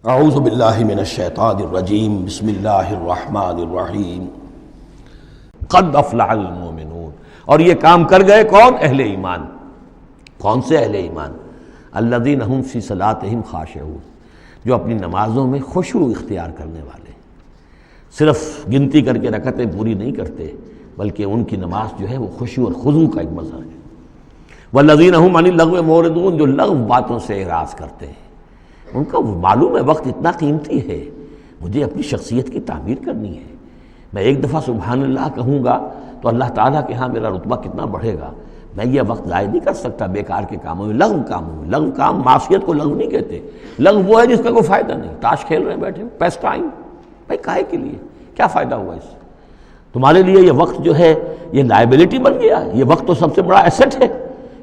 اعوذ باللہ من الشیطان الرجیم بسم اللہ الرحمن الرحیم قد افلح المؤمنون۔ اور یہ کام کر گئے کون؟ اہل ایمان۔ کون سے اہل ایمان؟ الذین هم فی صلاتہم خاشعون، جو اپنی نمازوں میں خشوع اختیار کرنے والے، صرف گنتی کر کے رکعتیں پوری نہیں کرتے بلکہ ان کی نماز جو ہے وہ خشوع اور خضوع کا ایک مظہر ہے۔ والذین هم عن اللغو معرضون، جو لغو باتوں سے اعراض کرتے ہیں، ان کا معلوم ہے وقت اتنا قیمتی ہے، مجھے اپنی شخصیت کی تعمیر کرنی ہے، میں ایک دفعہ سبحان اللہ کہوں گا تو اللہ تعالیٰ کے ہاں میرا رتبہ کتنا بڑھے گا، میں یہ وقت ضائع نہیں کر سکتا بیکار کے کاموں میں، لغو کاموں میں۔ لغو کام، معصیت کو لغو نہیں کہتے، لغو وہ ہے جس کا کوئی فائدہ نہیں، تاش کھیل رہے ہیں بیٹھے پیس ٹائم، بھائی کاہے کے لیے، کیا فائدہ ہوا اس سے؟ تمہارے لیے یہ وقت جو ہے یہ لائبلٹی بن گیا، یہ وقت تو سب سے بڑا ایسٹ ہے،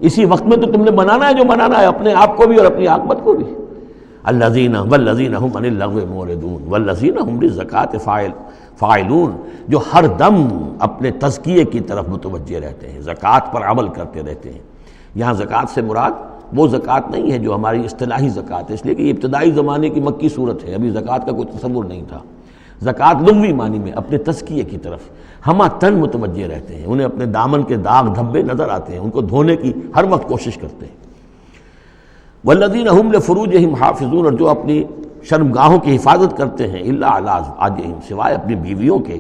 اسی وقت میں تو تم نے بنانا ہے جو بنانا ہے، اپنے آپ کو بھی اور اپنی عاقبت کو بھی۔ الذین هم عن اللغو معرضون والذین هم للزکاۃ فاعلون، جو ہر دم اپنے تزکیے کی طرف متوجہ رہتے ہیں، زکوٰۃ پر عمل کرتے رہتے ہیں۔ یہاں زکوٰۃ سے مراد وہ زکوٰۃ نہیں ہے جو ہماری اصطلاحی زکوٰۃ ہے، اس لیے کہ یہ ابتدائی زمانے کی مکی صورت ہے، ابھی زکوٰۃ کا کوئی تصور نہیں تھا۔ زکوٰۃ لغوی معنی میں اپنے تزکیے کی طرف ہمہ تن متوجہ رہتے ہیں، انہیں اپنے دامن کے داغ دھبے نظر آتے ہیں، ان کو دھونے کی ہر وقت کوشش کرتے ہیں۔ والذین هم لفروجہم حافظون، اور جو اپنی شرمگاہوں کی حفاظت کرتے ہیں، الا علی ازواجہم، سوائے اپنی بیویوں کے،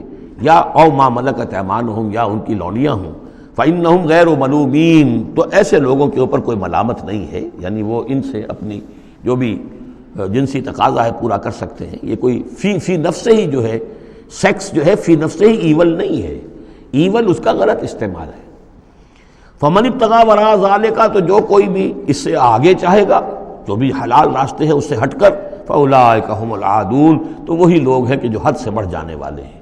یا او ما ملکت ایمانہم، یا ان کی لونیاں ہوں، فإنہم غیر ملومین، تو ایسے لوگوں کے اوپر کوئی ملامت نہیں ہے، یعنی وہ ان سے اپنی جو بھی جنسی تقاضا ہے پورا کر سکتے ہیں۔ یہ کوئی فی نفس ہی جو ہے، سیکس جو ہے فی نفس ہی ایول نہیں ہے، ایول اس کا غلط استعمال ہے۔ فمن ابتغى وراء ذلك، تو جو کوئی بھی اس سے آگے چاہے گا، جو بھی حلال راستے ہیں اس سے ہٹ کر، فاولئک هم العادون، تو وہی لوگ ہیں کہ جو حد سے بڑھ جانے والے ہیں۔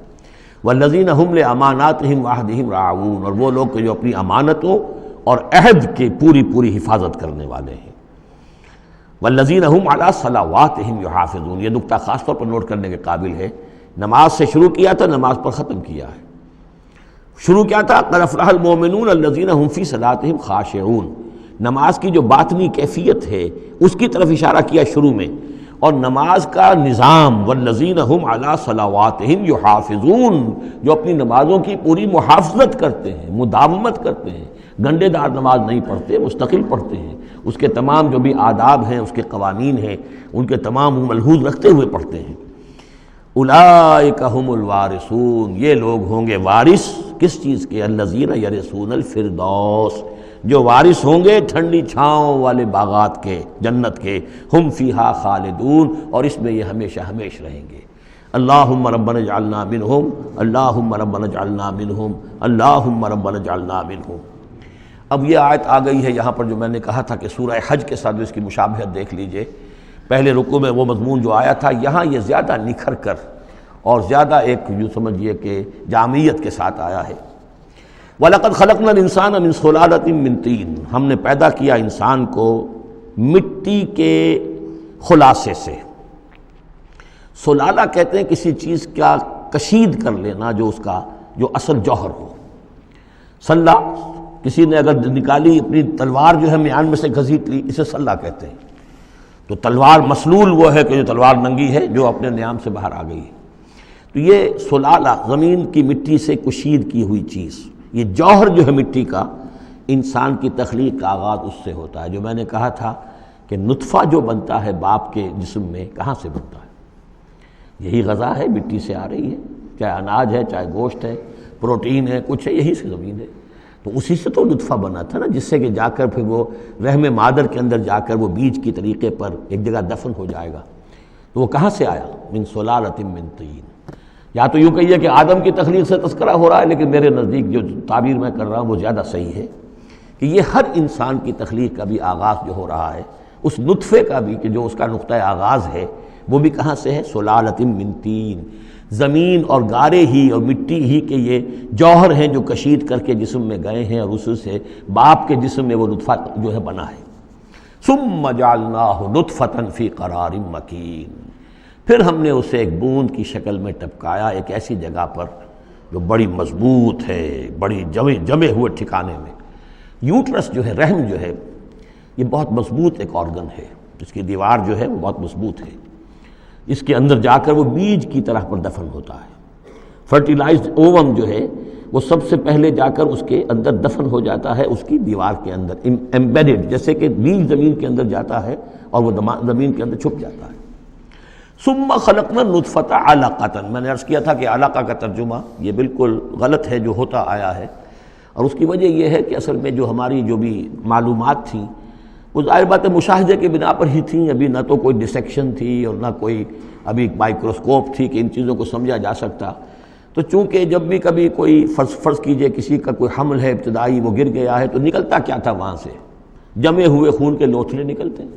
والذین هم لاماناتهم وعهدهم راعون، اور وہ لوگ کہ جو اپنی امانتوں اور عہد کی پوری حفاظت کرنے والے ہیں۔ والذین هم علی صلواتهم یحافظون، یہ نکتہ خاص طور پر نوٹ کرنے کے قابل ہے، نماز سے شروع کیا تھا، نماز پر ختم کیا ہے۔ شروع کیا تھا؟ قد افلح المؤمنون الذین هم فی صلاتہم خاشعون، نماز کی جو باطنی کیفیت ہے اس کی طرف اشارہ کیا شروع میں، اور نماز کا نظام، والذین هم علی صلواتہم یحافظون، جو اپنی نمازوں کی پوری محافظت کرتے ہیں، مداومت کرتے ہیں، گنڈے دار نماز نہیں پڑھتے، مستقل پڑھتے ہیں، اس کے تمام جو بھی آداب ہیں، اس کے قوانین ہیں، ان کے تمام ملحوظ رکھتے ہوئے پڑھتے ہیں۔ اولئک هم الوارثون، یہ لوگ ہوں گے وارث کس چیز کے؟ الذین یرثون الفردوس، جو وارث ہوں گے ٹھنڈی چھاؤں والے باغات کے، جنت کے، ہم فیہا خالدون، اور اس میں یہ ہمیشہ ہمیش رہیں گے۔ اللہم ربنا اجعلنا منہم، اللہم ربنا اجعلنا منہم، اللہم ربنا اجعلنا منہم۔ اب یہ آیت آ گئی ہے یہاں پر جو میں نے کہا تھا کہ سورہ حج کے ساتھ جو اس کی مشابہت دیکھ لیجئے، پہلے رکوع میں وہ مضمون جو آیا تھا، یہاں یہ زیادہ نکھر کر اور زیادہ ایک یوں سمجھیے کہ جامعیت کے ساتھ آیا ہے۔ وَلَقَدْ خَلَقْنَا الْإِنسَانَ مِنْ صُلَالَةٍ مِّن طِينٍ، ہم نے پیدا کیا انسان کو مٹی کے خلاصے سے۔ سلالہ کہتے ہیں کسی چیز کا کشید کر لینا، جو اس کا جو اصل جوہر ہو۔ سلہ، کسی نے اگر نکالی اپنی تلوار جو ہے میان میں سے گھسیٹ لی، اسے سلہ کہتے ہیں۔ تو تلوار مسلول وہ ہے کہ جو تلوار ننگی ہے، جو اپنے نیام سے باہر آ گئی ہے۔ تو یہ سلالہ، زمین کی مٹی سے کشید کی ہوئی چیز، یہ جوہر جو ہے مٹی کا، انسان کی تخلیق کا آغاز اس سے ہوتا ہے۔ جو میں نے کہا تھا کہ نطفہ جو بنتا ہے باپ کے جسم میں، کہاں سے بنتا ہے؟ یہی غذا ہے، مٹی سے آ رہی ہے، چاہے اناج ہے، چاہے گوشت ہے، پروٹین ہے، کچھ ہے، یہی سے زمین ہے۔ تو اسی سے تو نطفہ بنا تھا نا، جس سے کہ جا کر پھر وہ رحم مادر کے اندر جا کر وہ بیج کی طریقے پر ایک جگہ دفن ہو جائے گا۔ تو وہ کہاں سے آیا؟ من صلالۃ من طین۔ یا تو یوں کہیے کہ آدم کی تخلیق سے تذکرہ ہو رہا ہے، لیکن میرے نزدیک جو تعبیر میں کر رہا ہوں وہ زیادہ صحیح ہے کہ یہ ہر انسان کی تخلیق کا بھی آغاز جو ہو رہا ہے، اس نطفے کا بھی کہ جو اس کا نقطہ آغاز ہے، وہ بھی کہاں سے ہے؟ صلالۃ من طین، زمین اور گارے ہی اور مٹی ہی کے یہ جوہر ہیں جو کشید کر کے جسم میں گئے ہیں، اور اس سے باپ کے جسم میں وہ نطفہ جو ہے بنا ہے۔ ثم جعلناہ نطفۃ فی قرار مکین، پھر ہم نے اسے ایک بوند کی شکل میں ٹپکایا، ایک ایسی جگہ پر جو بڑی مضبوط ہے، بڑی جمے ہوئے ٹھکانے میں۔ یوٹرس جو ہے، رحم جو ہے، یہ بہت مضبوط ایک آرگن ہے، اس کی دیوار جو ہے وہ بہت مضبوط ہے۔ اس کے اندر جا کر وہ بیج کی طرح پر دفن ہوتا ہے۔ فرٹیلائزڈ اووم جو ہے وہ سب سے پہلے جا کر اس کے اندر دفن ہو جاتا ہے، اس کی دیوار کے اندر ایمبیڈڈ، جیسے کہ بیج زمین کے اندر جاتا ہے اور وہ زمین کے اندر چھپ جاتا ہے۔ ثم خلقنا النطفۃ علقۃ، میں نے عرض کیا تھا کہ علقہ کا ترجمہ یہ بالکل غلط ہے جو ہوتا آیا ہے، اور اس کی وجہ یہ ہے کہ اصل میں جو ہماری جو بھی معلومات تھیں وہ ظاہر بات ہے مشاہدے کی بنا پر ہی تھیں، ابھی نہ تو کوئی ڈسیکشن تھی اور نہ کوئی ابھی مائکروسکوپ تھی کہ ان چیزوں کو سمجھا جا سکتا۔ تو چونکہ جب بھی کبھی کوئی فرض کیجئے کسی کا کوئی حمل ہے ابتدائی، وہ گر گیا ہے، تو نکلتا کیا تھا وہاں سے؟ جمے ہوئے خون کے لوتھڑے نکلتے ہیں۔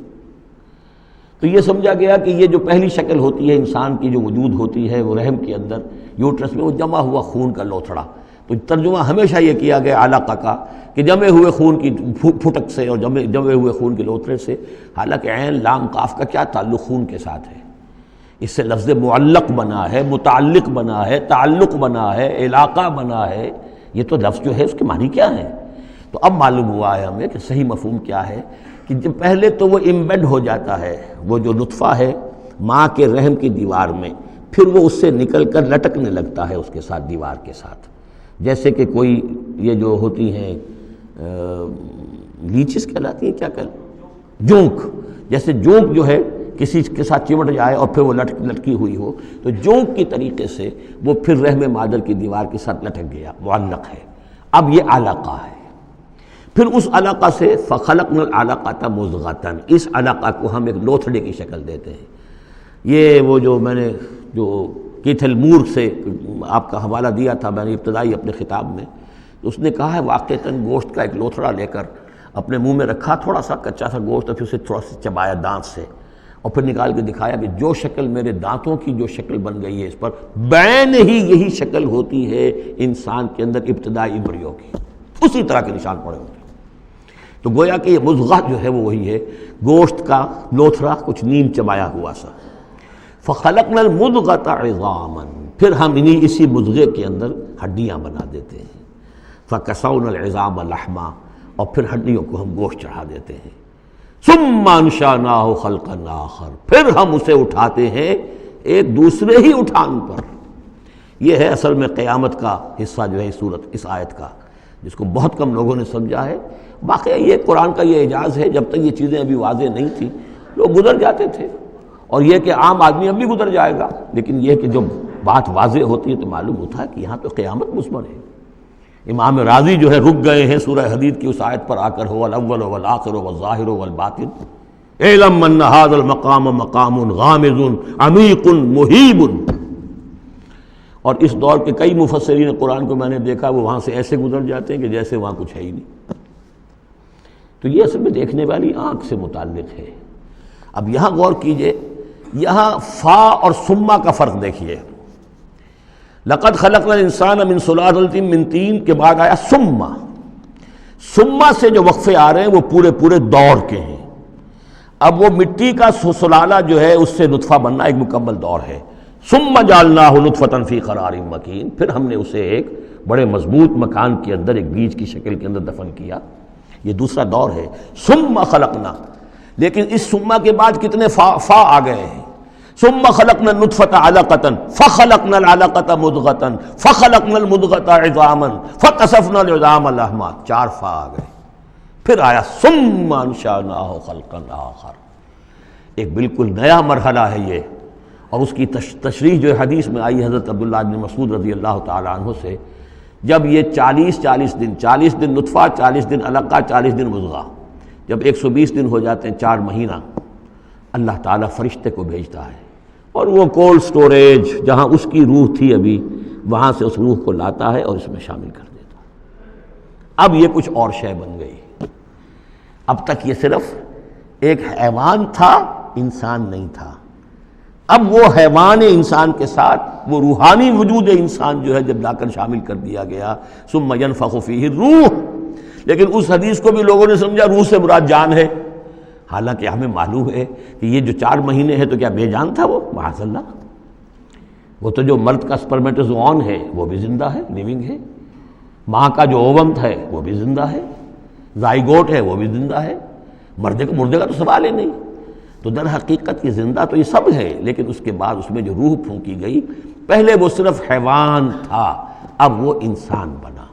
تو یہ سمجھا گیا کہ یہ جو پہلی شکل ہوتی ہے انسان کی جو وجود ہوتی ہے وہ رحم کے اندر یوٹرس میں، وہ جمع ہوا خون کا لوتھڑا۔ تو ترجمہ ہمیشہ یہ کیا گیا علقہ کا کہ جمے ہوئے خون کی پھٹک سے اور جمے ہوئے خون کے لوتھڑے سے، حالانکہ عین لام قاف کا کیا تعلق خون کے ساتھ ہے؟ اس سے لفظ معلق بنا ہے، متعلق بنا ہے، تعلق بنا ہے، علاقہ بنا ہے۔ یہ تو لفظ جو ہے اس کے معنی کیا ہے؟ تو اب معلوم ہوا ہے ہمیں کہ صحیح مفہوم کیا ہے کہ جب پہلے تو وہ امبیڈ ہو جاتا ہے، وہ جو نطفہ ہے ماں کے رحم کی دیوار میں، پھر وہ اس سے نکل کر لٹکنے لگتا ہے اس کے ساتھ، دیوار کے ساتھ، جیسے کہ کوئی یہ جو ہوتی ہیں لیچز کہلاتی ہیں، کیا جونک، جیسے جونک جو ہے کسی کے ساتھ چمٹ جائے اور پھر وہ لٹکی ہوئی ہو، تو جونک کی طریقے سے وہ پھر رحم مادر کی دیوار کے ساتھ لٹک گیا، معلق ہے۔ اب یہ علقہ ہے، پھر اس علقہ سے فخلقنا العلقۃ مضغۃ، اس علقہ کو ہم ایک لوتھڑے کی شکل دیتے ہیں۔ یہ وہ جو میں نے جو کیتھل مور سے آپ کا حوالہ دیا تھا میں نے ابتدائی اپنے خطاب میں، اس نے کہا ہے واقعتاً گوشت کا ایک لوتھڑا لے کر اپنے منہ میں رکھا، تھوڑا سا کچا سا گوشت، اور پھر اسے تھوڑا سا چبایا دانت سے، اور پھر نکال کے دکھایا کہ جو شکل میرے دانتوں کی جو شکل بن گئی ہے اس پر بین ہی یہی شکل ہوتی ہے انسان کے اندر ابتدائی ایمبریو کی، اسی طرح کے نشان پڑے ہوتے ہیں۔ تو گویا کہ یہ مضغہ جو ہے وہ وہی ہے، گوشت کا لوتھڑا کچھ نیم چبایا ہوا سا۔ فخلقنا المضغۃ عظاما، پھر ہم اسی مضغے کے اندر ہڈیاں بنا دیتے ہیں۔ فکسونا العظام لحما، اور پھر ہڈیوں کو ہم گوشت چڑھا دیتے ہیں۔ ثم انشأناہ خلقا آخر، پھر ہم اسے اٹھاتے ہیں ایک دوسرے ہی اٹھان پر۔ یہ ہے اصل میں قیامت کا حصہ جو ہے اس آیت کا، جس کو بہت کم لوگوں نے سمجھا ہے۔ واقعہ یہ قرآن کا یہ اعجاز ہے، جب تک یہ چیزیں ابھی واضح نہیں تھیں لوگ گزر جاتے تھے، اور یہ کہ عام آدمی اب بھی گزر جائے گا، لیکن یہ کہ جب بات واضح ہوتی ہے تو معلوم ہوتا ہے کہ یہاں تو قیامت مثمر ہے۔ امام راضی جو ہے رک گئے ہیں سورہ حدید کی اس آیت پر آ کر، هو الاول والآخر والظاہر والباطن اعلم ان هذا المقام مقام غامض عمیق مہیب۔ اور اس دور کے کئی مفسرین قرآن کو میں نے دیکھا وہ وہاں سے ایسے گزر جاتے ہیں کہ جیسے وہاں کچھ ہے ہی نہیں۔ تو یہ اصل میں دیکھنے والی آنکھ سے متعلق ہے۔ اب یہاں غور کیجئے، یہاں فا اور ثم کا فرق دیکھیے۔ لقد خلقنا الانسان من سلالۃ من طین کے بعد آیا ثم۔ ثم سے جو وقفے آ رہے ہیں وہ پورے دور کے ہیں۔ اب وہ مٹی کا سلالہ جو ہے اس سے نطفہ بننا ایک مکمل دور ہے۔ ثم جعلناہ نطفۃ فی قرار مکین، پھر ہم نے اسے ایک بڑے مضبوط مکان کے اندر ایک بیج کی شکل کے اندر دفن کیا۔ یہ دوسرا دور ہے۔ ثم خلقنا، لیکن اس ثم کے بعد کتنے فا آ گئے ہیں۔ ثم خلقنا النطفۃ علقۃ فخلقنا العلقۃ مضغۃ فخلقنا المضغۃ عظاما فکسونا العظام لحما، 4 فا آ گئے۔ پھر آیا ثم انشأناہ خلقا آخر، ایک بالکل نیا مرحلہ ہے یہ۔ اور اس کی تشریح جو حدیث میں آئی حضرت عبداللہ بن مسعود رضی اللہ تعالی عنہ سے، جب یہ 40 دن نطفہ، 40 دن علقہ، 40 دن مضغہ، جب 120 دن ہو جاتے ہیں، 4 مہینہ، اللہ تعالیٰ فرشتے کو بھیجتا ہے، اور وہ کولڈ سٹوریج جہاں اس کی روح تھی ابھی، وہاں سے اس روح کو لاتا ہے اور اس میں شامل کر دیتا ہے۔ اب یہ کچھ اور شے بن گئی۔ اب تک یہ صرف ایک حیوان تھا، انسان نہیں تھا۔ اب وہ حیوان انسان کے ساتھ وہ روحانی وجود انسان جو ہے جب لا کر شامل کر دیا گیا، ثم ينفخ فیہ الروح۔ لیکن اس حدیث کو بھی لوگوں نے سمجھا روح سے مراد جان ہے، حالانکہ ہمیں معلوم ہے کہ یہ جو 4 مہینے ہے تو کیا بے جان تھا وہ؟ معاذ اللہ، وہ تو جو مرد کا سپرمیٹوزوان ہے وہ بھی زندہ ہے، لیونگ ہے، ماں کا جو اووم ہے وہ بھی زندہ ہے، زائگوٹ ہے وہ بھی زندہ ہے، مردے کا تو سوال ہی نہیں۔ تو در حقیقت یہ زندہ تو یہ سب ہے، لیکن اس کے بعد اس میں جو روح پھونکی گئی، پہلے وہ صرف حیوان تھا، اب وہ انسان بنا۔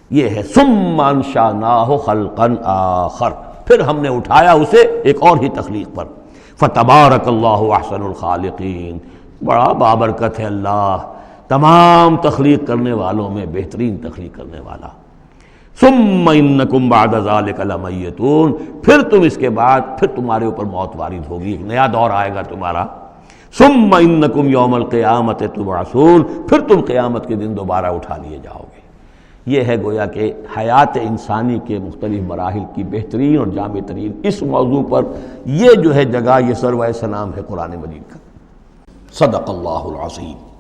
یہ ہے ثم انشأناہ خلقا آخر، پھر ہم نے اٹھایا اسے ایک اور ہی تخلیق پر۔ فتبارک اللہ احسن الخالقین، بڑا بابرکت ہے اللہ تمام تخلیق کرنے والوں میں بہترین تخلیق کرنے والا۔ ثم انکم بعد ذلک لمیتون، پھر تم اس کے بعد پھر تمہارے اوپر موت وارد ہوگی، ایک نیا دور آئے گا تمہارا۔ ثم انکم یوم القیامت تبعثون، پھر تم قیامت کے دن دوبارہ اٹھا لیے جاؤ گے۔ یہ ہے گویا کہ حیات انسانی کے مختلف مراحل کی بہترین اور جامع ترین اس موضوع پر یہ جو ہے جگہ، یہ سروۂ سلام ہے قرآن مجید کا۔ صدق اللہ العظیم۔